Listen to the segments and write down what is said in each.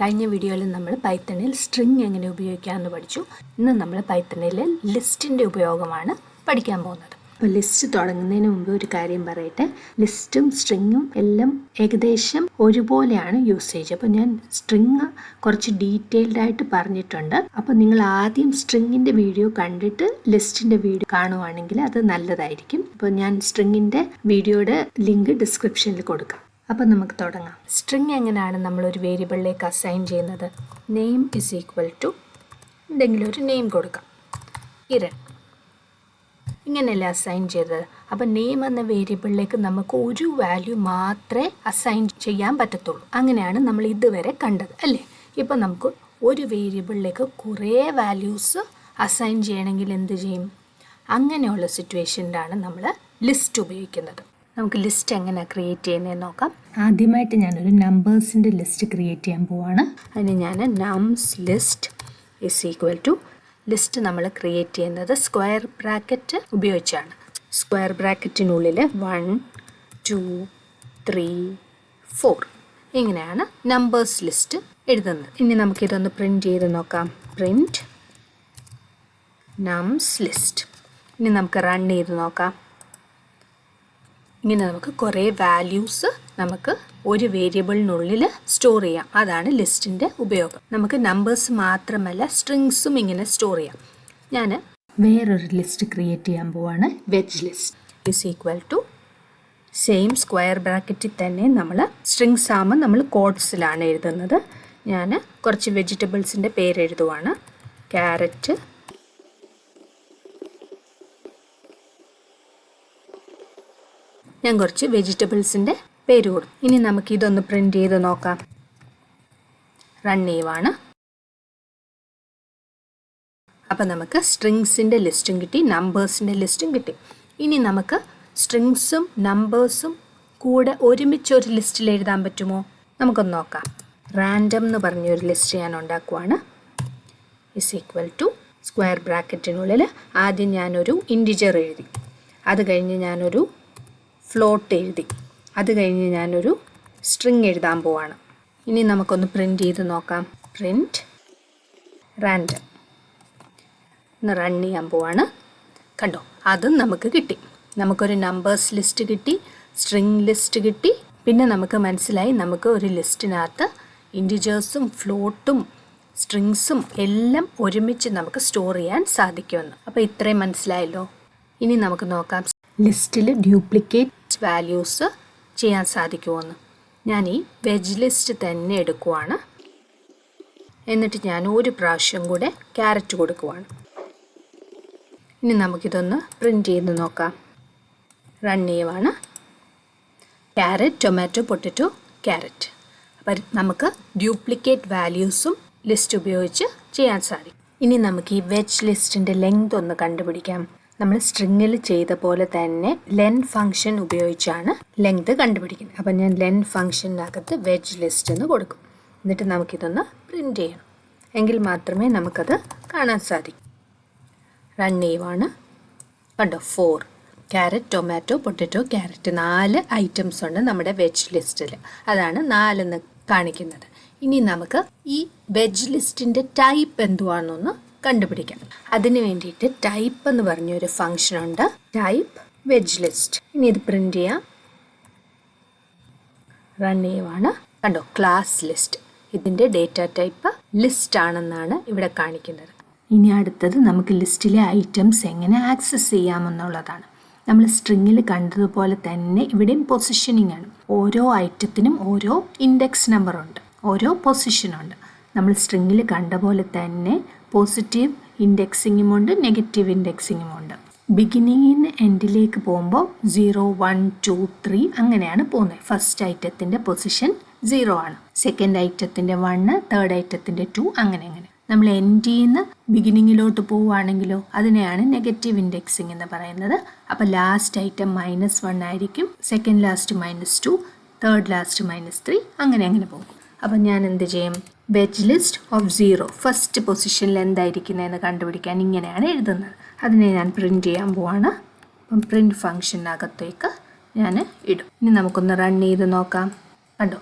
കഴിഞ്ഞ വീഡിയോയിൽ നമ്മൾ പൈത്തണിൽ സ്ട്രിങ് എങ്ങനെ ഉപയോഗിക്കാമെന്ന് പഠിച്ചു. ഇന്ന് നമ്മൾ പൈത്തണിൽ ലിസ്റ്റിൻ്റെ ഉപയോഗമാണ് പഠിക്കാൻ പോകുന്നത്. അപ്പോൾ ലിസ്റ്റ് തുടങ്ങുന്നതിന് മുമ്പ് ഒരു കാര്യം പറയട്ടെ. ലിസ്റ്റും സ്ട്രിങ്ങും എല്ലാം ഏകദേശം ഒരുപോലെയാണ് യൂസേജ്. അപ്പോൾ ഞാൻ സ്ട്രിങ് കുറച്ച് ഡീറ്റെയിൽഡ് ആയിട്ട് പറഞ്ഞിട്ടുണ്ട്. അപ്പോൾ നിങ്ങൾ ആദ്യം സ്ട്രിങ്ങിൻ്റെ വീഡിയോ കണ്ടിട്ട് ലിസ്റ്റിൻ്റെ വീഡിയോ കാണുവാണെങ്കിൽ അത് നല്ലതായിരിക്കും. അപ്പോൾ ഞാൻ സ്ട്രിങ്ങിൻ്റെ വീഡിയോയുടെ ലിങ്ക് ഡിസ്ക്രിപ്ഷനിൽ കൊടുക്കാം. അപ്പോൾ നമുക്ക് തുടങ്ങാം. സ്ട്രിങ് എങ്ങനെയാണ് നമ്മളൊരു വേരിയബിളിലേക്ക് അസൈൻ ചെയ്യുന്നത്? നെയിം ഇസ് ഈക്വൽ ടു എന്തെങ്കിലും ഒരു നെയിം കൊടുക്കാം. കിരൺ, ഇങ്ങനെയല്ലേ അസൈൻ ചെയ്തത്. അപ്പോൾ നെയിം എന്ന വേരിയബിളിലേക്ക് നമുക്ക് ഒരു വാല്യൂ മാത്രമേ അസൈൻ ചെയ്യാൻ പറ്റത്തുള്ളൂ. അങ്ങനെയാണ് നമ്മൾ ഇതുവരെ കണ്ടത് അല്ലേ. ഇപ്പോൾ നമുക്ക് ഒരു വേരിയബിളിലേക്ക് കുറേ വാല്യൂസ് അസൈൻ ചെയ്യണമെങ്കിൽ എന്ത് ചെയ്യും? അങ്ങനെയുള്ള സിറ്റുവേഷനിലാണ് നമ്മൾ ലിസ്റ്റ് ഉപയോഗിക്കുന്നത്. നമുക്ക് ലിസ്റ്റ് എങ്ങനെ ക്രിയേറ്റ് ചെയ്യുന്നതെന്ന് നോക്കാം. ആദ്യമായിട്ട് ഞാനൊരു നമ്പേഴ്സിൻ്റെ ലിസ്റ്റ് ക്രിയേറ്റ് ചെയ്യാൻ പോവാണ്. അതിന് ഞാൻ nums list is equal to list നമ്മൾ ക്രിയേറ്റ് ചെയ്യുന്നത് സ്ക്വയർ ബ്രാക്കറ്റ് ഉപയോഗിച്ചാണ്. സ്ക്വയർ ബ്രാക്കറ്റിനുള്ളിൽ 1 2 3 4 ഇങ്ങനെയാണ് നമ്പേഴ്സ് ലിസ്റ്റ് എഴുതുന്നത്. ഇനി നമുക്കിതൊന്ന് പ്രിൻറ്റ് ചെയ്ത് നോക്കാം. Print നംസ് list. ഇനി നമുക്ക് റൺ ചെയ്ത് നോക്കാം. ഇങ്ങനെ നമുക്ക് കുറേ വാല്യൂസ് നമുക്ക് ഒരു വേരിയബിളിനുള്ളിൽ സ്റ്റോർ ചെയ്യാം. അതാണ് ലിസ്റ്റിൻ്റെ ഉപയോഗം. നമുക്ക് നമ്പേഴ്സ് മാത്രമല്ല സ്ട്രിങ്സും ഇങ്ങനെ സ്റ്റോർ ചെയ്യാം. ഞാൻ വേറൊരു ലിസ്റ്റ് ക്രിയേറ്റ് ചെയ്യാൻ പോവാണ്. Veg list is equal to same square ബ്രാക്കറ്റിൽ തന്നെ നമ്മൾ സ്ട്രിങ്സ് ആകുമ്പോൾ നമ്മൾ കോഡ്സിലാണ് എഴുതുന്നത്. ഞാൻ കുറച്ച് വെജിറ്റബിൾസിൻ്റെ പേര് എഴുതുവാണ്. ക്യാരറ്റ്, ഞാൻ കുറച്ച് വെജിറ്റബിൾസിൻ്റെ പേര് കൊടുത്തു. ഇനി നമുക്കിതൊന്ന് പ്രിൻറ്റ് ചെയ്ത് നോക്കാം. റൺ ചെയ്യുവാണ്. അപ്പം നമുക്ക് സ്ട്രിങ്സിൻ്റെ ലിസ്റ്റും കിട്ടി, നമ്പേഴ്സിൻ്റെ ലിസ്റ്റും കിട്ടി. ഇനി നമുക്ക് സ്ട്രിങ്സും നമ്പേഴ്സും കൂടെ ഒരുമിച്ച് ഒരു ലിസ്റ്റിൽ എഴുതാൻ പറ്റുമോ? നമുക്കൊന്ന് നോക്കാം. റാൻഡം എന്ന് പറഞ്ഞൊരു ലിസ്റ്റ് ഞാൻ ഉണ്ടാക്കുവാണ്. ഇസ് ഈക്വൽ ടു സ്ക്വയർ ബ്രാക്കറ്റിനുള്ളിൽ ആദ്യം ഞാനൊരു ഇൻറ്റിജർ എഴുതി, അത് കഴിഞ്ഞ് ഞാനൊരു ഫ്ലോട്ട് എഴുതി, അത് കഴിഞ്ഞ് ഞാനൊരു സ്ട്രിങ് എഴുതാൻ പോവാണ്. ഇനി നമുക്കൊന്ന് പ്രിൻറ്റ് ചെയ്ത് നോക്കാം. പ്രിൻറ്റ് റാൻഡം ഒന്ന് റൺ ചെയ്യാൻ പോവാണ്. കണ്ടോ, അതും നമുക്ക് കിട്ടി. നമുക്കൊരു നമ്പേഴ്സ് ലിസ്റ്റ് കിട്ടി, സ്ട്രിങ് ലിസ്റ്റ് കിട്ടി. പിന്നെ നമുക്ക് മനസ്സിലായി നമുക്ക് ഒരു ലിസ്റ്റിനകത്ത് ഇൻറ്റിജേഴ്സും ഫ്ലോട്ടും സ്ട്രിങ്സും എല്ലാം ഒരുമിച്ച് നമുക്ക് സ്റ്റോർ ചെയ്യാൻ സാധിക്കുമെന്ന്. അപ്പോൾ ഇത്രയും മനസ്സിലായല്ലോ. ഇനി നമുക്ക് നോക്കാം ലിസ്റ്റിൽ ഡ്യൂപ്ലിക്കേറ്റ് വാല്യൂസ് ചെയ്യാൻ സാധിക്കുമെന്ന്. ഞാൻ ഈ വെജ് ലിസ്റ്റ് തന്നെ എടുക്കുവാണ്. എന്നിട്ട് ഞാൻ ഒരു പ്രാവശ്യം കൂടെ ക്യാരറ്റ് കൊടുക്കുവാണ്. ഇനി നമുക്കിതൊന്ന് പ്രിൻറ്റ് ചെയ്ത് നോക്കാം. റൺ ചെയ്യുവാണ്. Carrot, tomato, potato, carrot. അപ്പം നമുക്ക് ഡ്യൂപ്ലിക്കേറ്റ് വാല്യൂസും ലിസ്റ്റ് ഉപയോഗിച്ച് ചെയ്യാൻ സാധിക്കും. ഇനി നമുക്ക് ഈ വെജ് ലിസ്റ്റിൻ്റെ ലെങ്ത് ഒന്ന് കണ്ടുപിടിക്കാം. നമ്മൾ സ്ട്രിങ്ങിൽ ചെയ്ത പോലെ തന്നെ ലെൻ ഫംഗ്ഷൻ ഉപയോഗിച്ചാണ് ലെങ്ത് കണ്ടുപിടിക്കുന്നത്. അപ്പം ഞാൻ ലെൻ ഫംഗ്ഷനകത്ത് വെജ് ലിസ്റ്റ് എന്ന് കൊടുക്കും. എന്നിട്ട് നമുക്കിതൊന്ന് പ്രിൻറ്റ് ചെയ്യണം. എങ്കിൽ മാത്രമേ നമുക്കത് കാണാൻ സാധിക്കൂ. റൺ ചെയ്യുവാണ്. കണ്ടോ, 4 carrot, tomato, potato, carrot 4 items ഉണ്ട് നമ്മുടെ വെജ് ലിസ്റ്റിൽ. അതാണ് 4 കാണിക്കുന്നത്. ഇനി നമുക്ക് ഈ വെജ് ലിസ്റ്റിൻ്റെ ടൈപ്പ് എന്തുവാണെന്നൊന്ന് കണ്ടുപിടിക്കാം. അതിന് വേണ്ടിയിട്ട് ടൈപ്പ് എന്ന് പറഞ്ഞൊരു ഫംഗ്ഷൻ ഉണ്ട്. Type veg list. ഇനി ഇത് പ്രിൻറ്റ് ചെയ്യാം. റൺ ചെയ്യുവാണ്. കണ്ടോ, ക്ലാസ് ലിസ്റ്റ്. ഇതിൻ്റെ ഡേറ്റ ടൈപ്പ് ലിസ്റ്റ് ആണെന്നാണ് ഇവിടെ കാണിക്കുന്നത്. ഇനി അടുത്തത് നമുക്ക് ലിസ്റ്റിലെ ഐറ്റംസ് എങ്ങനെ ആക്സസ് ചെയ്യാമെന്നുള്ളതാണ്. നമ്മൾ സ്ട്രിങ്ങിൽ കണ്ടതുപോലെ തന്നെ ഇവിടെയും പൊസിഷനിങ് ആണ്. ഓരോ ഐറ്റത്തിനും ഓരോ ഇൻഡെക്സ് നമ്പറുണ്ട്, ഓരോ പൊസിഷനുണ്ട്. നമ്മൾ സ്ട്രിങ്ങിൽ കണ്ട പോലെ തന്നെ പോസിറ്റീവ് ഇൻഡെക്സിങ്ങും ഉണ്ട്, നെഗറ്റീവ് ഇൻഡെക്സിങ്ങും ഉണ്ട്. ബിഗിനിങ്ങിന് എൻഡിലേക്ക് പോകുമ്പോൾ 0 1 2 3 അങ്ങനെയാണ് പോകുന്നത്. ഫസ്റ്റ് ഐറ്റത്തിൻ്റെ പൊസിഷൻ 0 ആണ്, സെക്കൻഡ് ഐറ്റത്തിൻ്റെ 1, തേർഡ് ഐറ്റത്തിൻ്റെ 2 അങ്ങനെ. നമ്മൾ എൻഡിൽ നിന്ന് ബിഗിനിങ്ങിലോട്ട് പോവുകയാണെങ്കിലോ അതിനെയാണ് നെഗറ്റീവ് ഇൻഡെക്സിങ് എന്ന് പറയുന്നത്. അപ്പോൾ ലാസ്റ്റ് ഐറ്റം -1 ആയിരിക്കും, സെക്കൻഡ് ലാസ്റ്റ് -2, തേർഡ് ലാസ്റ്റ് -3 അങ്ങനെ പോകും. അപ്പം ഞാൻ എന്ത് ചെയ്യും? വെജ് ലിസ്റ്റ് ഓഫ് 0 ഫസ്റ്റ് പൊസിഷനിൽ എന്തായിരിക്കുന്നതെന്ന് കണ്ടുപിടിക്കാൻ ഇങ്ങനെയാണ് എഴുതുന്നത്. അതിനെ ഞാൻ പ്രിൻറ്റ് ചെയ്യാൻ പോവാണ്. അപ്പം പ്രിൻറ്റ് ഫംഗ്ഷനകത്തേക്ക് ഞാൻ ഇടും. ഇനി നമുക്കൊന്ന് റൺ ചെയ്ത് നോക്കാം. കണ്ടോ,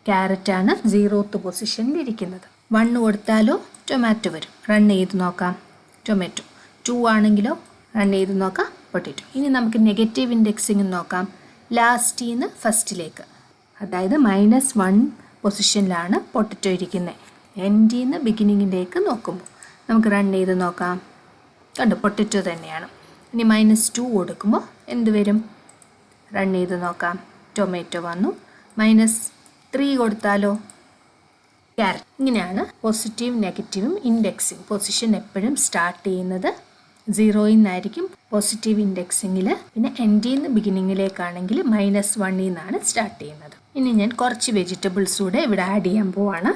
ക്യാരറ്റാണ് 0th പൊസിഷനിൽ ഇരിക്കുന്നത്. 1 കൊടുത്താലോ ടൊമാറ്റോ വരും. റൺ ചെയ്ത് നോക്കാം. ടൊമാറ്റോ. 2 ആണെങ്കിലോ റൺ ചെയ്ത് നോക്കാം. പൊട്ടറ്റോ. ഇനി നമുക്ക് നെഗറ്റീവ് ഇൻഡെക്സിങ് നോക്കാം. ലാസ്റ്റിൽ നിന്ന് ഫസ്റ്റിലേക്ക്, അതായത് -1 പൊസിഷനിലാണ് പൊട്ടറ്റോ ഇരിക്കുന്നത്. എൻഡിൽ നിന്ന് ബിഗിനിങ്ങിലേക്ക് നോക്കുമ്പോൾ നമുക്ക് റൺ ചെയ്ത് നോക്കാം. കണ്ടു, പൊട്ടറ്റോ തന്നെയാണ്. ഇനി -2 കൊടുക്കുമ്പോൾ എന്ത് വരും? റൺ ചെയ്ത് നോക്കാം. ടൊമാറ്റോ വന്നു. -3 കൊടുത്താലോ ക്യാരറ്റ്. ഇങ്ങനെയാണ് പോസിറ്റീവ് നെഗറ്റീവും ഇൻഡെക്സിങ്. പൊസിഷൻ എപ്പോഴും സ്റ്റാർട്ട് ചെയ്യുന്നത് 0യിൽ നിന്നായിരിക്കും പോസിറ്റീവ് ഇൻഡെക്സിങ്ങിൽ. പിന്നെ എൻഡിൽ നിന്ന് ബിഗിനിങ്ങിലേക്കാണെങ്കിൽ -1ൽ നിന്നാണ് സ്റ്റാർട്ട് ചെയ്യുന്നത്. ഇനി ഞാൻ കുറച്ച് വെജിറ്റബിൾസ് കൂടെ ഇവിടെ ആഡ് ചെയ്യാൻ പോവാണ്.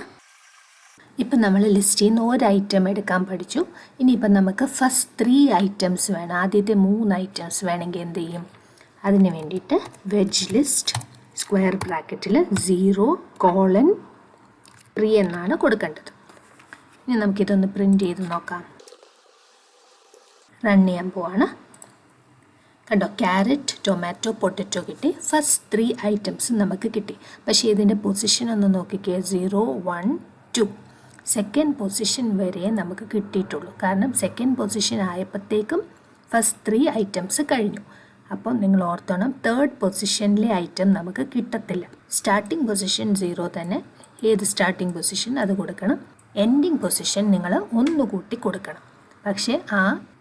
ഇപ്പം നമ്മൾ ലിസ്റ്റിൽ നിന്ന് ഒരു ഐറ്റം എടുക്കാൻ പഠിച്ചു. ഇനിയിപ്പം നമുക്ക് ഫസ്റ്റ് 3 ഐറ്റംസ് വേണം. ആദ്യത്തെ 3 ഐറ്റംസ് വേണമെങ്കിൽ എന്ത് ചെയ്യും? അതിന് വേണ്ടിയിട്ട് വെജ് ലിസ്റ്റ് സ്ക്വയർ ബ്രാക്കറ്റിൽ 0:3 എന്നാണ് കൊടുക്കേണ്ടത്. ഇനി നമുക്കിതൊന്ന് പ്രിൻ്റ് ചെയ്ത് നോക്കാം. റൺ ചെയ്യാൻ പോവാണ്. കണ്ടോ, ക്യാരറ്റ്, ടൊമാറ്റോ, പൊട്ടറ്റോ കിട്ടി. ഫസ്റ്റ് 3 ഐറ്റംസ് നമുക്ക് കിട്ടി. പക്ഷേ ഇതിൻ്റെ പൊസിഷൻ ഒന്ന് നോക്കിക്കേ. 0, 1, 2 സെക്കൻഡ് പൊസിഷൻ വരെ നമുക്ക് കിട്ടിയിട്ടുള്ളൂ. കാരണം സെക്കൻഡ് പൊസിഷൻ ആയപ്പോഴത്തേക്കും ഫസ്റ്റ് 3 ഐറ്റംസ് കഴിഞ്ഞു. അപ്പോൾ നിങ്ങൾ ഓർത്തോണം, തേർഡ് പൊസിഷനിലെ ഐറ്റം നമുക്ക് കിട്ടത്തില്ല. സ്റ്റാർട്ടിംഗ് പൊസിഷൻ 0 തന്നെ. ഏത് സ്റ്റാർട്ടിംഗ് പൊസിഷൻ അത് കൊടുക്കണം. എൻഡിങ് പൊസിഷൻ നിങ്ങൾ ഒന്നുകൂട്ടി കൊടുക്കണം. പക്ഷേ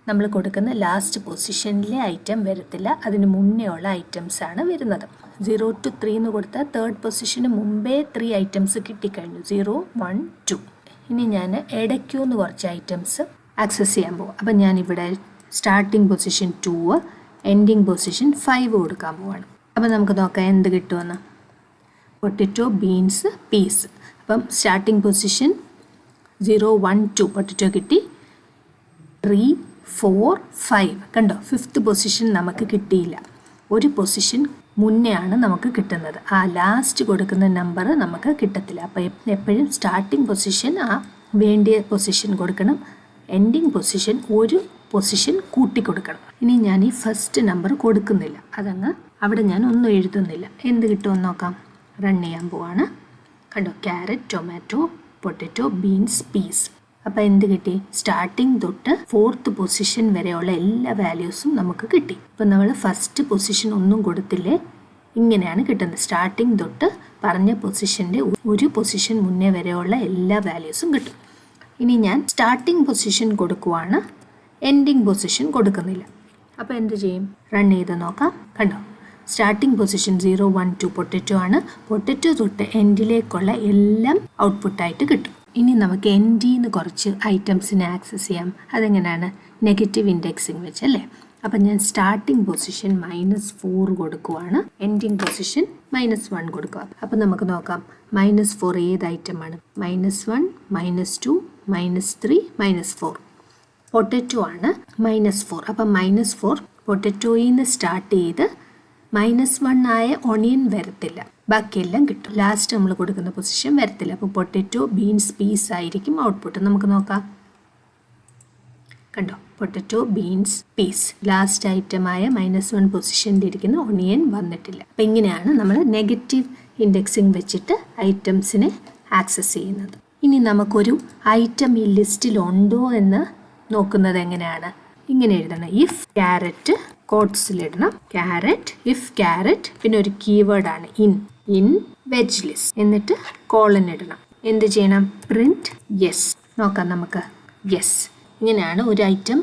നമ്മൾ കൊടുക്കുന്ന ലാസ്റ്റ് പൊസിഷനിലെ ഐറ്റം വരത്തില്ല. അതിന് മുന്നേ ഉള്ള ഐറ്റംസാണ് വരുന്നത്. 0 to 3 എന്ന് കൊടുത്താൽ തേർഡ് പൊസിഷന് മുമ്പേ 3 ഐറ്റംസ് കിട്ടിക്കഴിഞ്ഞു. 0, 1, 2. ഇനി ഞാൻ ഇടയ്ക്കൂന്ന് കുറച്ച് ഐറ്റംസ് ആക്സസ് ചെയ്യാൻ പോകും. അപ്പം ഞാനിവിടെ സ്റ്റാർട്ടിംഗ് പൊസിഷൻ 2, എൻഡിങ് പൊസിഷൻ 5 കൊടുക്കാൻ പോവാണ്. അപ്പം നമുക്ക് നോക്കാം എന്ത് കിട്ടുമെന്ന്. Potato, beans, peas. അപ്പം സ്റ്റാർട്ടിംഗ് പൊസിഷൻ 0, 1, 2 പൊട്ടറ്റോ കിട്ടി. 3, 4, 5 കണ്ടോ, 5th പൊസിഷൻ നമുക്ക് കിട്ടിയില്ല. ഒരു പൊസിഷൻ മുന്നേ ആണ് നമുക്ക് കിട്ടുന്നത്. ആ ലാസ്റ്റ് കൊടുക്കുന്ന നമ്പർ നമുക്ക് കിട്ടത്തില്ല. അപ്പോൾ എപ്പോഴും സ്റ്റാർട്ടിംഗ് പൊസിഷൻ വേണ്ടിയ പൊസിഷൻ കൊടുക്കണം. എൻഡിങ് പൊസിഷൻ ഒരു പൊസിഷൻ കൂട്ടി കൊടുക്കണം. ഇനി ഞാൻ ഈ ഫസ്റ്റ് നമ്പർ കൊടുക്കുന്നില്ല. അതങ്ങ് അവിടെ ഞാൻ ഒന്നും എഴുതുന്നില്ല. എന്ത് കിട്ടുമെന്ന് നോക്കാം. റൺ ചെയ്യാൻ പോവാണ്. കണ്ടോ, carrot, tomato, potato, beans, peas. അപ്പോൾ എന്ത് കിട്ടി? സ്റ്റാർട്ടിങ് തൊട്ട് 4th പൊസിഷൻ വരെയുള്ള എല്ലാ വാല്യൂസും നമുക്ക് കിട്ടി. ഇപ്പം നമ്മൾ ഫസ്റ്റ് പൊസിഷൻ ഒന്നും കൊടുത്തില്ലേ, ഇങ്ങനെയാണ് കിട്ടുന്നത്. സ്റ്റാർട്ടിങ് തൊട്ട് പറഞ്ഞ പൊസിഷൻ്റെ ഒരു പൊസിഷൻ മുന്നേ വരെയുള്ള എല്ലാ വാല്യൂസും കിട്ടും. ഇനി ഞാൻ സ്റ്റാർട്ടിങ് പൊസിഷൻ കൊടുക്കുവാണ്, എൻഡിങ് പൊസിഷൻ കൊടുക്കുന്നില്ല. അപ്പോൾ എന്ത് ചെയ്യും? റൺ ചെയ്ത് നോക്കാം. കണ്ടോ, സ്റ്റാർട്ടിംഗ് പൊസിഷൻ 0, 1, 2 പൊട്ടറ്റോ ആണ്. പൊട്ടറ്റോ തൊട്ട് എൻഡിലേക്കുള്ള എല്ലാം ഔട്ട്പുട്ടായിട്ട് കിട്ടും. ഇനി നമുക്ക് എൻഡിൽ നിന്ന് കുറച്ച് ഐറ്റംസിനെ ആക്സസ് ചെയ്യാം. അതെങ്ങനെയാണ്? നെഗറ്റീവ് ഇൻഡെക്സിങ് വെച്ചല്ലേ. അപ്പം ഞാൻ സ്റ്റാർട്ടിംഗ് പൊസിഷൻ -4 കൊടുക്കുവാണ്, എൻഡിങ് പൊസിഷൻ -1 കൊടുക്കുക. അപ്പം നമുക്ക് നോക്കാം -4 ഏത് ഐറ്റമാണ്? -1, -2, -3, -4. പൊട്ടറ്റോ ആണ് -4. അപ്പം -4 പൊട്ടറ്റോയിൽ നിന്ന് സ്റ്റാർട്ട് ചെയ്ത് -1 ആയ ഒണിയൻ വരത്തില്ല, ബാക്കിയെല്ലാം കിട്ടും. ലാസ്റ്റ് നമ്മൾ കൊടുക്കുന്ന പൊസിഷൻ വരത്തില്ല. അപ്പോൾ പൊട്ടറ്റോ, ബീൻസ്, പീസ് ആയിരിക്കും ഔട്ട്പുട്ട്. നമുക്ക് നോക്കാം. കണ്ടോ, പൊട്ടറ്റോ, ബീൻസ്, പീസ്. ലാസ്റ്റ് ഐറ്റമായ -1 പൊസിഷനിലിരിക്കുന്ന ഒണിയൻ വന്നിട്ടില്ല. അപ്പം ഇങ്ങനെയാണ് നമ്മൾ നെഗറ്റീവ് ഇൻഡെക്സിങ് വെച്ചിട്ട് ഐറ്റംസിനെ ആക്സസ് ചെയ്യുന്നത്. ഇനി നമുക്കൊരു ഐറ്റം ഈ ലിസ്റ്റിലുണ്ടോ എന്ന് നോക്കുന്നത് എങ്ങനെയാണ്? ഇങ്ങനെ എഴുതണം. ഇഫ് ക്യാരറ്റ് കോട്ട്സിലിടണം. ക്യാരറ്റ്, ഇഫ് ക്യാരറ്റ്, പിന്നെ ഒരു കീവേഡാണ് ഇൻ വെജ് ലിസ്റ്റ്. എന്നിട്ട് കോളൻ ഇടണം. എന്ത് ചെയ്യണം? Print yes. നോക്കാം നമുക്ക്. യെസ്. ഇങ്ങനെയാണ് ഒരു ഐറ്റം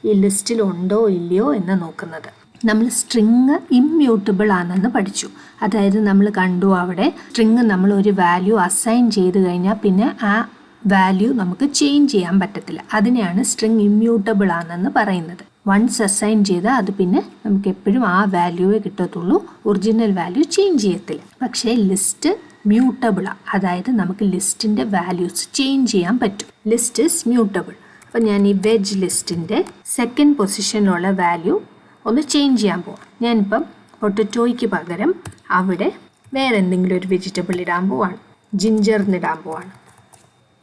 ഈ ലിസ്റ്റിൽ ഉണ്ടോ ഇല്ലയോ എന്ന് നോക്കുന്നത്. നമ്മൾ സ്ട്രിങ് ഇമ്മ്യൂട്ടബിൾ ആണെന്ന് പഠിച്ചു. അതായത് നമ്മൾ കണ്ടു അവിടെ സ്ട്രിങ് നമ്മൾ ഒരു വാല്യൂ അസൈൻ ചെയ്ത് കഴിഞ്ഞാൽ പിന്നെ ആ വാല്യൂ നമുക്ക് ചേഞ്ച് ചെയ്യാൻ പറ്റത്തില്ല. അതിനെയാണ് സ്ട്രിങ് ഇമ്മ്യൂട്ടബിൾ ആണെന്ന് പറയുന്നത്. വൺസ് അസൈൻ ചെയ്താൽ അത് പിന്നെ നമുക്ക് എപ്പോഴും ആ വാല്യൂവേ കിട്ടത്തുള്ളൂ, ഒറിജിനൽ വാല്യൂ ചേഞ്ച് ചെയ്യത്തില്ല. പക്ഷേ ലിസ്റ്റ് മ്യൂട്ടബിളാണ്. അതായത് നമുക്ക് ലിസ്റ്റിൻ്റെ വാല്യൂസ് ചേഞ്ച് ചെയ്യാൻ പറ്റും. List is mutable. അപ്പം ഞാൻ ഈ വെജ് ലിസ്റ്റിൻ്റെ സെക്കൻഡ് പൊസിഷനിലുള്ള വാല്യൂ ഒന്ന് ചേഞ്ച് ചെയ്യാൻ പോവാം. ഞാനിപ്പം പൊട്ടറ്റോയ്ക്ക് പകരം അവിടെ വേറെ എന്തെങ്കിലും ഒരു വെജിറ്റബിൾ ഇടാൻ പോവാണ്. ജിഞ്ചറിനിടാൻ പോവാണ്.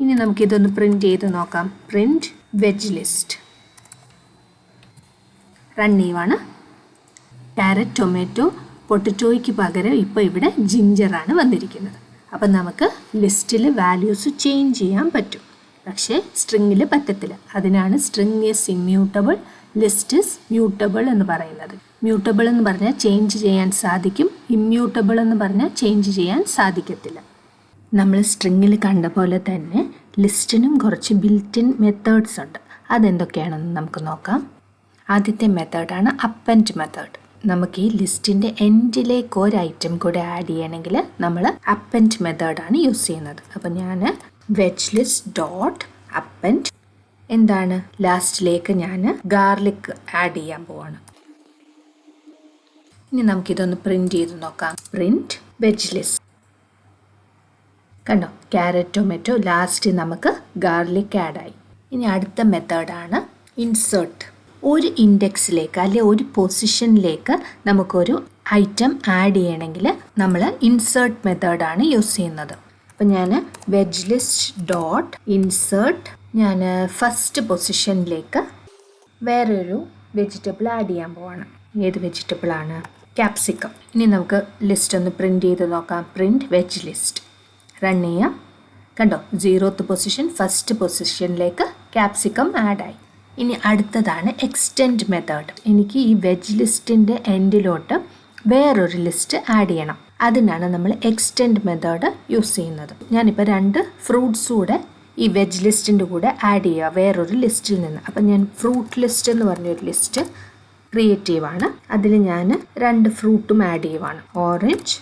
ഇനി നമുക്കിതൊന്ന് പ്രിൻ്റ് ചെയ്ത് നോക്കാം. Print veg list. റൺ ചെയ്യുവാണ്. ക്യാരറ്റ്, ടൊമാറ്റോ, പൊട്ടറ്റോയ്ക്ക് പകരം ഇപ്പോൾ ഇവിടെ ജിഞ്ചറാണ് വന്നിരിക്കുന്നത്. അപ്പം നമുക്ക് ലിസ്റ്റിൽ വാല്യൂസ് ചേഞ്ച് ചെയ്യാൻ പറ്റും. പക്ഷേ സ്ട്രിങ്ങിൽ പറ്റത്തില്ല. അതിനാണ് string is immutable, list is mutable എന്ന് പറയുന്നത്. മ്യൂട്ടബിൾ എന്ന് പറഞ്ഞാൽ ചേഞ്ച് ചെയ്യാൻ സാധിക്കും, ഇമ്മ്യൂട്ടബിൾ എന്ന് പറഞ്ഞാൽ ചേഞ്ച് ചെയ്യാൻ സാധിക്കത്തില്ല. നമ്മൾ സ്ട്രിങ്ങിൽ കണ്ട പോലെ തന്നെ ലിസ്റ്റിനും കുറച്ച് ബിൽറ്റ് ഇൻ മെത്തേഡ്സ് ഉണ്ട്. അതെന്തൊക്കെയാണെന്ന് നമുക്ക് നോക്കാം. ആദ്യത്തെ മെത്തേഡാണ് അപ്പൻഡ് മെത്തേഡ്. നമുക്ക് ഈ ലിസ്റ്റിൻ്റെ എൻഡിലേക്ക് ഒരു ഐറ്റം കൂടെ ആഡ് ചെയ്യണമെങ്കിൽ നമ്മൾ അപ്പൻഡ് മെത്തേഡാണ് യൂസ് ചെയ്യുന്നത്. അപ്പം ഞാൻ വെജ് ലിസ്റ്റ് ഡോട്ട് അപ്പൻഡ് എന്താണ്, ലാസ്റ്റിലേക്ക് ഞാൻ ഗാർലിക് ആഡ് ചെയ്യാൻ പോവാണ്. ഇനി നമുക്കിതൊന്ന് പ്രിന്റ് ചെയ്ത് നോക്കാം. Print veg list. കണ്ടോ, ക്യാരറ്റ് ടൊമാറ്റോ, ലാസ്റ്റ് നമുക്ക് ഗാർലിക് ആഡായി. ഇനി അടുത്ത മെത്തേഡാണ് ഇൻസേർട്ട്. ഒരു ഇൻഡെക്സിലേക്ക് അല്ലെ ഒരു പൊസിഷനിലേക്ക് നമുക്കൊരു ഐറ്റം ആഡ് ചെയ്യണമെങ്കിൽ നമ്മൾ ഇൻസേർട്ട് മെത്തേഡാണ് യൂസ് ചെയ്യുന്നത്. അപ്പം ഞാൻ വെജ് ലിസ്റ്റ് ഡോട്ട് ഇൻസേർട്ട്, ഞാൻ ഫസ്റ്റ് പൊസിഷനിലേക്ക് വേറൊരു വെജിറ്റബിൾ ആഡ് ചെയ്യാൻ പോവാണ്. ഏത് വെജിറ്റബിളാണ്? ക്യാപ്സിക്കം. ഇനി നമുക്ക് ലിസ്റ്റ് ഒന്ന് പ്രിന്റ് ചെയ്ത് നോക്കാം. പ്രിന്റ് വെജ് ലിസ്റ്റ്, റൺ ചെയ്യാം. കണ്ടോ, 0th പൊസിഷൻ ഫസ്റ്റ് പൊസിഷനിലേക്ക് ക്യാപ്സിക്കം ആഡായി. ഇനി അടുത്തതാണ് എക്സ്റ്റെൻഡ് മെത്തേഡ്. എനിക്ക് ഈ വെജ് ലിസ്റ്റിൻ്റെ എൻഡിലോട്ട് വേറൊരു ലിസ്റ്റ് ആഡ് ചെയ്യണം. അതിനാണ് നമ്മൾ എക്സ്റ്റെൻഡ് മെത്തേഡ് യൂസ് ചെയ്യുന്നത്. ഞാനിപ്പോൾ 2 ഫ്രൂട്ട്സ് കൂടെ ഈ വെജ് ലിസ്റ്റിൻ്റെ കൂടെ ആഡ് ചെയ്യുക വേറൊരു ലിസ്റ്റിൽ നിന്ന്. അപ്പം ഞാൻ ഫ്രൂട്ട് ലിസ്റ്റ് എന്ന് പറഞ്ഞൊരു ലിസ്റ്റ് ക്രിയേറ്റ് ചെയ്യുവാണ്. അതിൽ ഞാൻ 2 ഫ്രൂട്ടും ആഡ് ചെയ്യുവാണ്, ഓറഞ്ച്,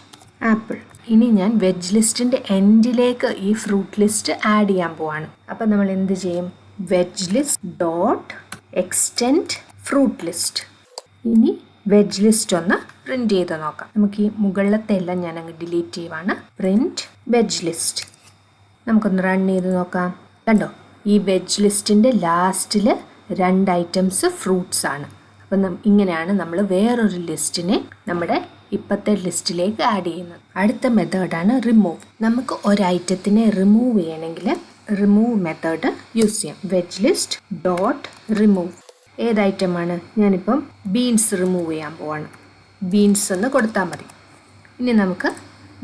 ആപ്പിൾ. ഇനി ഞാൻ വെജ് ലിസ്റ്റിൻ്റെ എൻഡിലേക്ക് ഈ ഫ്രൂട്ട് ലിസ്റ്റ് ആഡ് ചെയ്യാൻ പോവാണ്. അപ്പം നമ്മൾ എന്ത് ചെയ്യും? Veg list dot extend fruit list. ഇനി വെജ് ലിസ്റ്റ് ഒന്ന് പ്രിന്റ് ചെയ്ത് നോക്കാം. നമുക്ക് ഈ മുകളിലത്തെ എല്ലാം ഞാൻ അങ്ങ് ഡിലീറ്റ് ചെയ്യുവാണ്. Print veg list. നമുക്കൊന്ന് റൺ ചെയ്ത് നോക്കാം. കണ്ടോ, ഈ വെജ് ലിസ്റ്റിൻ്റെ ലാസ്റ്റിൽ 2 ഐറ്റംസ് ഫ്രൂട്ട്സ് ആണ്. അപ്പം ഇങ്ങനെയാണ് നമ്മൾ വേറൊരു ലിസ്റ്റിനെ നമ്മുടെ ഇപ്പോഴത്തെ ലിസ്റ്റിലേക്ക് ആഡ് ചെയ്യുന്നത്. അടുത്ത മെത്തേഡാണ് റിമൂവ്. നമുക്ക് ഒരു ഐറ്റത്തിനെ റിമൂവ് ചെയ്യണമെങ്കിൽ റിമൂവ് മെത്തേഡ് യൂസ് ചെയ്യാം. Veg list dot remove. ഏത് ഐറ്റമാണ്? ഞാനിപ്പം ബീൻസ് റിമൂവ് ചെയ്യാൻ പോവാണ്. ബീൻസ് എന്ന് കൊടുത്താൽ മതി. ഇനി നമുക്ക്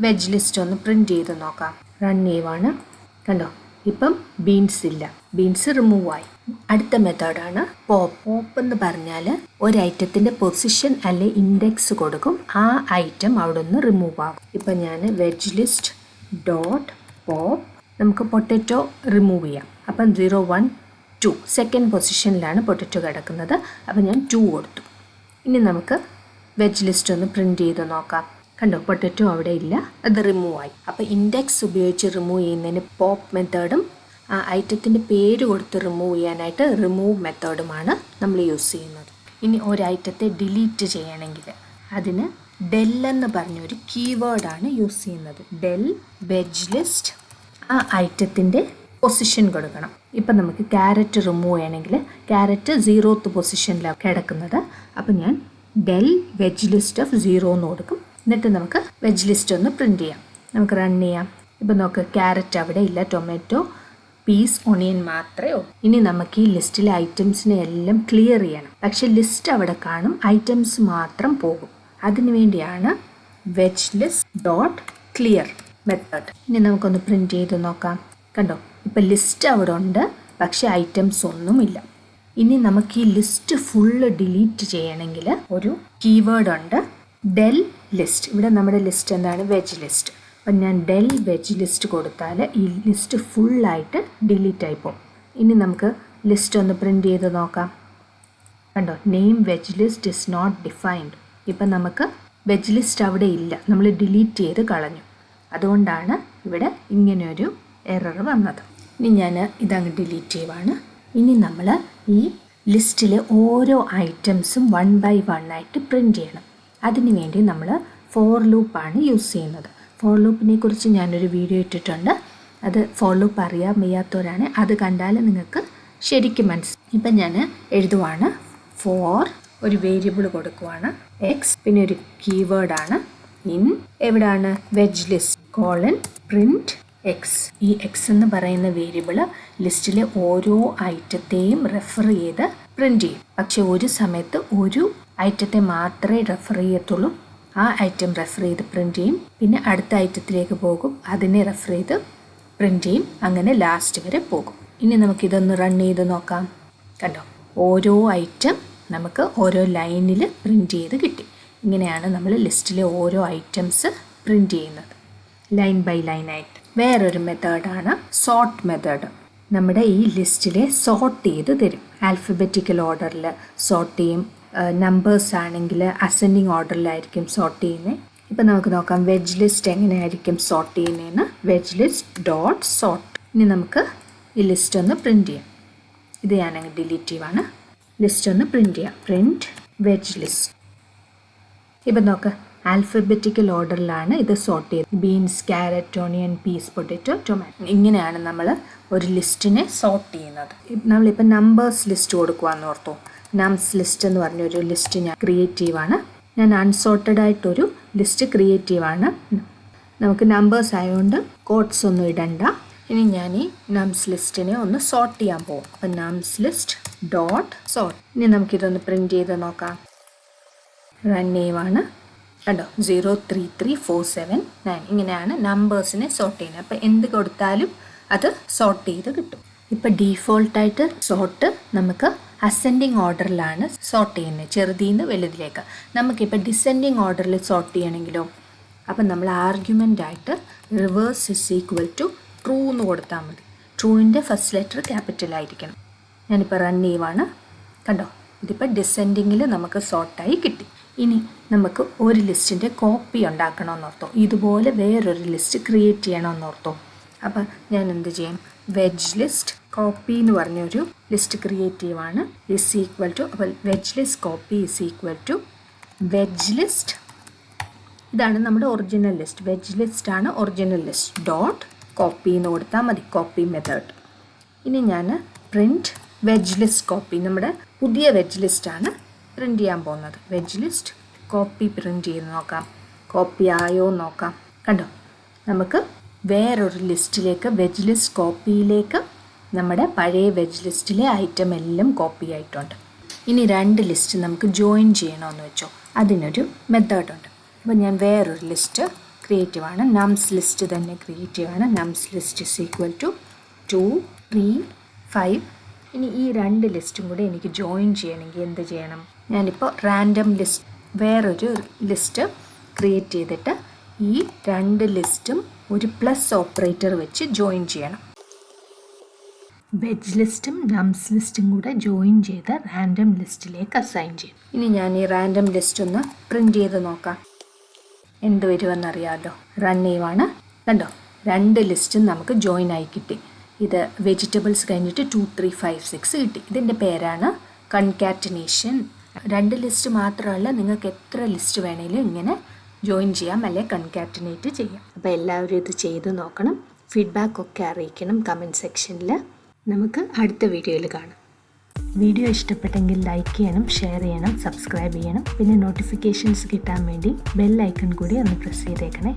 വെജ് ലിസ്റ്റ് ഒന്ന് പ്രിന്റ് ചെയ്ത് നോക്കാം. റൺ ചെയ്യുവാണ്. കണ്ടോ, ഇപ്പം ബീൻസ് ഇല്ല, ബീൻസ് റിമൂവ് ആയി. അടുത്ത മെത്തേഡാണ് പോപ്പ്. പോപ്പ് എന്ന് പറഞ്ഞാൽ ഒരു ഐറ്റത്തിൻ്റെ പൊസിഷൻ അല്ലെ ഇൻഡെക്സ് കൊടുക്കും, ആ ഐറ്റം അവിടെ നിന്ന് റിമൂവ് ആകും. ഇപ്പം ഞാൻ വെജ് ലിസ്റ്റ് ഡോട്ട് പോപ്പ്, നമുക്ക് പൊട്ടറ്റോ റിമൂവ് ചെയ്യാം. അപ്പം 0, 1, 2 സെക്കൻഡ് പൊസിഷനിലാണ് പൊട്ടറ്റോ കിടക്കുന്നത്. അപ്പം ഞാൻ 2 കൊടുത്തു. ഇനി നമുക്ക് വെജ് ലിസ്റ്റ് ഒന്ന് പ്രിന്റ് ചെയ്ത് നോക്കാം. കണ്ടോ, പൊട്ടറ്റോ അവിടെ ഇല്ല, അത് റിമൂവ് ആയി. അപ്പോൾ ഇൻഡെക്സ് ഉപയോഗിച്ച് റിമൂവ് ചെയ്യുന്നതിന് പോപ്പ് മെത്തേഡും ആ ഐറ്റത്തിൻ്റെ പേര് കൊടുത്ത് റിമൂവ് ചെയ്യാനായിട്ട് റിമൂവ് മെത്തേഡുമാണ് നമ്മൾ യൂസ് ചെയ്യുന്നത്. ഇനി ഒരു ഐറ്റത്തെ ഡിലീറ്റ് ചെയ്യണമെങ്കിൽ അതിന് ഡെൽ എന്ന് പറഞ്ഞൊരു കീവേഡാണ് യൂസ് ചെയ്യുന്നത്. ഡെൽ വെജ് ലിസ്റ്റ്, ആ ഐറ്റത്തിൻ്റെ പൊസിഷൻ കൊടുക്കണം. ഇപ്പം നമുക്ക് ക്യാരറ്റ് റിമൂവ് ചെയ്യണമെങ്കിൽ ക്യാരറ്റ് 0th പൊസിഷനിലാണ് കിടക്കുന്നത്. അപ്പം ഞാൻ ഡെൽ വെജ് ലിസ്റ്റ് ഓഫ് 0 എന്ന് കൊടുക്കും. എന്നിട്ട് നമുക്ക് വെജ് ലിസ്റ്റ് ഒന്ന് പ്രിന്റ് ചെയ്യാം. നമുക്ക് റൺ ചെയ്യാം. ഇപ്പം നോക്ക്, ക്യാരറ്റ് അവിടെ ഇല്ല, ടൊമാറ്റോ, പീസ്, ഒണിയൻ മാത്രമേ ഉള്ളൂ. ഇനി നമുക്ക് ഈ ലിസ്റ്റിലെ ഐറ്റംസിനെ എല്ലാം ക്ലിയർ ചെയ്യണം. പക്ഷെ ലിസ്റ്റ് അവിടെ കാണും, ഐറ്റംസ് മാത്രം പോകും. അതിനു വേണ്ടിയാണ് veg list dot clear method. ഇനി നമുക്കൊന്ന് പ്രിന്റ് ചെയ്ത് നോക്കാം. കണ്ടോ, ഇപ്പം ലിസ്റ്റ് അവിടെ ഉണ്ട്, പക്ഷെ ഐറ്റംസ് ഒന്നുമില്ല. ഇനി നമുക്ക് ഈ ലിസ്റ്റ് ഫുള്ള് ഡിലീറ്റ് ചെയ്യണമെങ്കിൽ ഒരു കീവേഡ് ഉണ്ട്, ഡെൽ ലിസ്റ്റ്. ഇവിടെ നമ്മുടെ ലിസ്റ്റ് എന്താണ്? Veg list. അപ്പം ഞാൻ ഡെൽ വെജ് ലിസ്റ്റ് കൊടുത്താൽ ഈ ലിസ്റ്റ് ഫുള്ളായിട്ട് ഡിലീറ്റ് ആയിപ്പോകും. ഇനി നമുക്ക് ലിസ്റ്റ് ഒന്ന് പ്രിന്റ് ചെയ്ത് നോക്കാം. കണ്ടോ, name veg list is not defined. ഇപ്പം നമുക്ക് വെജ് ലിസ്റ്റ് അവിടെ ഇല്ല, നമ്മൾ ഡിലീറ്റ് ചെയ്ത് കളഞ്ഞു. അതുകൊണ്ടാണ് ഇവിടെ ഇങ്ങനെയൊരു എറർ വന്നത്. ഇനി ഞാൻ ഇതങ്ങ് ഡിലീറ്റ് ചെയ്യുവാണ്. ഇനി നമ്മൾ ഈ ലിസ്റ്റിലെ ഓരോ ഐറ്റംസും 1 by 1 ആയിട്ട് പ്രിന്റ് ചെയ്യണം. അതിനു വേണ്ടി നമ്മൾ ഫോർ ലൂപ്പാണ് യൂസ് ചെയ്യുന്നത്. ഫോർ ലൂപ്പിനെ കുറിച്ച് ഞാനൊരു വീഡിയോ ഇട്ടിട്ടുണ്ട്. അത് ഫോർ ലൂപ്പ് അറിയാൻ വയ്യാത്തവരാണ്, അത് കണ്ടാൽ നിങ്ങൾക്ക് ശരിക്കും മനസ്സിലാവും. ഇപ്പം ഞാൻ എഴുതുവാണ് ഫോർ, ഒരു വേരിയബിൾ കൊടുക്കുവാണ് എക്സ്, പിന്നെ ഒരു കീവേഡാണ് ഇൻ, എവിടാണ്? Veg list colon print X. ഈ എക്സ് എന്ന് പറയുന്ന വേരിയബിൾ ലിസ്റ്റിലെ ഓരോ ഐറ്റത്തെയും റെഫർ ചെയ്ത് പ്രിന്റ് ചെയ്യും. പക്ഷെ ഒരു സമയത്ത് ഒരു ഐറ്റത്തെ മാത്രമേ റെഫർ ചെയ്യത്തുള്ളൂ, ആ ഐറ്റം റെഫർ ചെയ്ത് പ്രിൻറ്റ് ചെയ്യും, പിന്നെ അടുത്ത ഐറ്റത്തിലേക്ക് പോകും, അതിനെ റെഫർ ചെയ്ത് പ്രിൻറ്റ് ചെയ്യും, അങ്ങനെ ലാസ്റ്റ് വരെ പോകും. ഇനി നമുക്കിതൊന്ന് റൺ ചെയ്ത് നോക്കാം. കണ്ടോ, ഓരോ ഐറ്റം നമുക്ക് ഓരോ ലൈനിൽ പ്രിൻറ്റ് ചെയ്ത് കിട്ടി. ഇങ്ങനെയാണ് നമ്മൾ ലിസ്റ്റിലെ ഓരോ ഐറ്റംസ് പ്രിൻറ്റ് ചെയ്യുന്നത്, ലൈൻ ബൈ ലൈൻ ആയിട്ട്. വേറൊരു മെത്തേഡാണ് സോർട്ട് മെത്തേഡ്. നമ്മുടെ ഈ ലിസ്റ്റിലെ സോർട്ട് ചെയ്ത് തരും. ആൽഫബറ്റിക്കൽ ഓർഡറിൽ സോർട്ട് ചെയ്യും. നമ്പേഴ്സ് ആണെങ്കിൽ അസെൻഡിങ് ഓർഡറിലായിരിക്കും സോർട്ട് ചെയ്യുന്നത്. ഇപ്പം നമുക്ക് നോക്കാം വെജ് ലിസ്റ്റ് എങ്ങനെയായിരിക്കും സോർട്ട് ചെയ്യുന്നതെന്ന്. Veg list dot sort. ഇനി നമുക്ക് ഈ ലിസ്റ്റ് ഒന്ന് പ്രിൻറ്റ് ചെയ്യാം. ഇത് ഞാനങ്ങ് ഡിലീറ്റ് ചെയ്യുവാണ്. ലിസ്റ്റ് ഒന്ന് പ്രിൻറ്റ് ചെയ്യാം. Print veg list. ഇപ്പം നോക്ക്, ആൽഫബറ്റിക്കൽ ഓർഡറിലാണ് ഇത് സോർട്ട് ചെയ്തത്. Beans, carrot, onion, peas, potato, tomato. ഇങ്ങനെയാണ് നമ്മൾ ഒരു ലിസ്റ്റിനെ സോർട്ട് ചെയ്യുന്നത്. നമ്മളിപ്പോൾ നമ്പേഴ്സ് ലിസ്റ്റ് കൊടുക്കുകയെന്ന് ഓർത്തു. നംസ് ലിസ്റ്റ് എന്ന് പറഞ്ഞൊരു ലിസ്റ്റ് ഞാൻ ക്രിയേറ്റ് ചെയ്യുവാണ്. ഞാൻ അൺസോർട്ടഡ് ആയിട്ടൊരു ലിസ്റ്റ് ക്രിയേറ്റ് ചെയ്യുവാണ്. നമുക്ക് നമ്പേഴ്സ് ആയതുകൊണ്ട് കോഡ്സ് ഒന്നും ഇടണ്ട. ഇനി ഞാൻ ഈ നംസ് ലിസ്റ്റിനെ ഒന്ന് സോർട്ട് ചെയ്യാൻ പോകും. അപ്പം നംസ് ലിസ്റ്റ് ഡോട്ട് സോർട്ട്. ഇനി നമുക്കിതൊന്ന് പ്രിൻറ്റ് ചെയ്ത് നോക്കാം. റൺ ചെയ്യുവാണ്. കണ്ടോ, 0, 3, 3, 4, 7, 9. ഇങ്ങനെയാണ് നമ്പേഴ്സിനെ സോർട്ട് ചെയ്യുന്നത്. അപ്പോൾ എന്ത് കൊടുത്താലും അത് സോർട്ട് ചെയ്ത് കിട്ടും. ഇപ്പം ഡീഫോൾട്ടായിട്ട് സോർട്ട് നമുക്ക് അസെൻഡിങ് ഓർഡറിലാണ് സോർട്ട് ചെയ്യുന്നത്, ചെറുതിൽ നിന്ന് വലുതിലേക്ക്. നമുക്കിപ്പോൾ ഡിസെൻഡിങ് ഓർഡറിൽ സോർട്ട് ചെയ്യണമെങ്കിലോ, അപ്പം നമ്മൾ ആർഗ്യുമെൻ്റായിട്ട് reverse is equal to true എന്ന് കൊടുത്താൽ മതി. ട്രൂവിൻ്റെ ഫസ്റ്റ് ലെറ്റർ ക്യാപിറ്റൽ ആയിരിക്കണം. ഞാനിപ്പോൾ റൺ ചെയ്യുവാണ്. കണ്ടോ, ഇതിപ്പോൾ ഡിസെൻഡിങ്ങിൽ നമുക്ക് സോർട്ടായി കിട്ടി. ഇനി നമുക്ക് ഒരു ലിസ്റ്റിൻ്റെ കോപ്പി ഉണ്ടാക്കണമെന്നോർത്തോ, ഇതുപോലെ വേറൊരു ലിസ്റ്റ് ക്രിയേറ്റ് ചെയ്യണമെന്നോർത്തോ. അപ്പം ഞാൻ എന്ത് ചെയ്യും, വെജ് ലിസ്റ്റ് കോപ്പി എന്ന് പറഞ്ഞൊരു ലിസ്റ്റ് ക്രിയേറ്റ് ചെയ്യുവാണ്. ഇസ് ഈക്വൽ ടു, അപ്പോൾ veg list copy is equal to veg list. ഇതാണ് നമ്മുടെ ഒറിജിനൽ ലിസ്റ്റ്. വെജ് ലിസ്റ്റാണ് ഒറിജിനൽ ലിസ്റ്റ്. ഡോട്ട് കോപ്പി എന്ന് കൊടുത്താൽ മതി, കോപ്പി മെത്തേഡ്. ഇനി ഞാൻ പ്രിൻറ്റ് വെജ് ലിസ്റ്റ് കോപ്പി, നമ്മുടെ പുതിയ വെജ് ലിസ്റ്റാണ് പ്രിൻറ്റ് ചെയ്യാൻ പോകുന്നത്. വെജ് ലിസ്റ്റ് കോപ്പി പ്രിൻറ്റ് ചെയ്ത് നോക്കാം. കോപ്പി ആയോ നോക്കാം. കണ്ടോ, നമുക്ക് വേറൊരു ലിസ്റ്റിലേക്ക്, വെജ് ലിസ്റ്റ് കോപ്പിയിലേക്ക് നമ്മുടെ പഴയ വെജ് ലിസ്റ്റിലെ ഐറ്റം എല്ലാം കോപ്പി ആയിട്ടുണ്ട്. ഇനി രണ്ട് ലിസ്റ്റ് നമുക്ക് ജോയിൻ ചെയ്യണമെന്ന് വെച്ചോ, അതിനൊരു മെത്തേഡുണ്ട്. അപ്പോൾ ഞാൻ വേറൊരു ലിസ്റ്റ് ക്രിയേറ്റീവാണ്, നംസ് ലിസ്റ്റ് തന്നെ ക്രിയേറ്റീവാണ്. നംസ് ലിസ്റ്റ് ഇസ് ഈക്വൽ ടു 2, 3, 5. ഇനി ഈ രണ്ട് ലിസ്റ്റും കൂടെ എനിക്ക് ജോയിൻ ചെയ്യണമെങ്കിൽ എന്ത് ചെയ്യണം? ഞാനിപ്പോൾ റാൻഡം ലിസ്റ്റ്, വേറൊരു ലിസ്റ്റ് ക്രിയേറ്റ് ചെയ്തിട്ട് ഈ രണ്ട് ലിസ്റ്റും ഒരു പ്ലസ് ഓപ്പറേറ്റർ വെച്ച് ജോയിൻ ചെയ്യണം. വെജ് ലിസ്റ്റും നംസ് ലിസ്റ്റും കൂടെ ജോയിൻ ചെയ്ത് റാൻഡം ലിസ്റ്റിലേക്ക് അസൈൻ ചെയ്യും. ഇനി ഞാൻ ഈ റാൻഡം ലിസ്റ്റ് ഒന്ന് പ്രിൻറ്റ് ചെയ്ത് നോക്കാം, എന്ത് വരുമെന്നറിയാമല്ലോ. റൺ ചെയ്യുവാണ്. കണ്ടോ, രണ്ട് ലിസ്റ്റും നമുക്ക് ജോയിൻ ആയി കിട്ടി. ഇത് വെജിറ്റബിൾസ് കഴിഞ്ഞിട്ട് 2, 3, 5, 6 കിട്ടി. ഇതിൻ്റെ പേരാണ് കൺകാറ്റനേഷൻ. രണ്ട് ലിസ്റ്റ് മാത്രമല്ല, നിങ്ങൾക്ക് എത്ര ലിസ്റ്റ് വേണേലും ഇങ്ങനെ ജോയിൻ ചെയ്യാം, അല്ലെങ്കിൽ കൺകാറ്റനേറ്റ് ചെയ്യാം. അപ്പോൾ എല്ലാവരും ഇത് ചെയ്ത് നോക്കണം. ഫീഡ്ബാക്കൊക്കെ അറിയിക്കണം കമൻറ്റ് സെക്ഷനിൽ. നമുക്ക് അടുത്ത വീഡിയോയിൽ കാണാം. വീഡിയോ ഇഷ്ടപ്പെട്ടെങ്കിൽ ലൈക്ക് ചെയ്യണം, ഷെയർ ചെയ്യണം, സബ്സ്ക്രൈബ് ചെയ്യണം. പിന്നെ നോട്ടിഫിക്കേഷൻസ് കിട്ടാൻ വേണ്ടി ബെൽ ഐക്കൺ കൂടി ഒന്ന് പ്രസ് ചെയ്തേക്കണേ.